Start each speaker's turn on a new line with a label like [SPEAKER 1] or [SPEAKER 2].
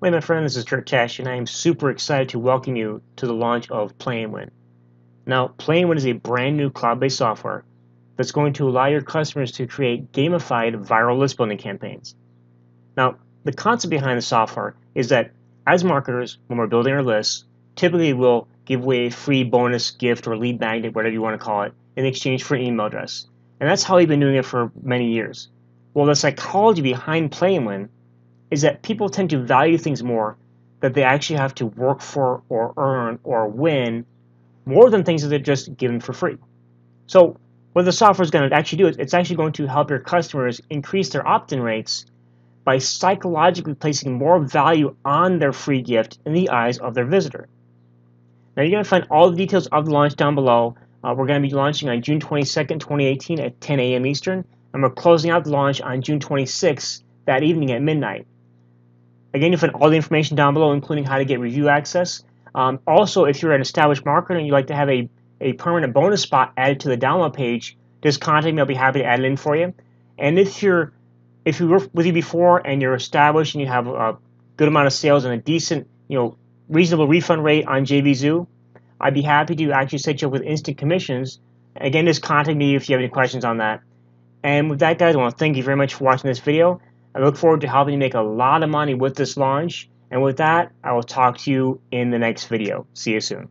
[SPEAKER 1] Hey my friend, this is Tasche, and I am super excited to welcome you to the launch of Play and Win. Now, Play and Win is a brand new cloud-based software that's going to allow your customers to create gamified viral list building campaigns. Now, the concept behind the software is that as marketers, when we're building our lists, typically we'll give away a free bonus gift or lead magnet, whatever you want to call it, in exchange for an email address. And that's how we've been doing it for many years. Well, the psychology behind Play and Win is that people tend to value things more that they actually have to work for or earn or win more than things that they're just given for free. So what the software is going to actually do is it's actually going to help your customers increase their opt-in rates by psychologically placing more value on their free gift in the eyes of their visitor. Now you're going to find all the details of the launch down below. We're going to be launching on June 22nd, 2018 at 10 a.m. Eastern, and we're closing out the launch on June 26th that evening at midnight. Again, you'll find all the information down below, including how to get review access. Also, if you're an established marketer and you'd like to have a permanent bonus spot added to the download page, just contact me. I'll be happy to add it in for you. And if we worked with you before and you're established and you have a good amount of sales and a decent, reasonable refund rate on JVZoo, I'd be happy to actually set you up with instant commissions. Again, just contact me if you have any questions on that. And with that, guys, I want to thank you very much for watching this video. I look forward to helping you make a lot of money with this launch. And with that, I will talk to you in the next video. See you soon.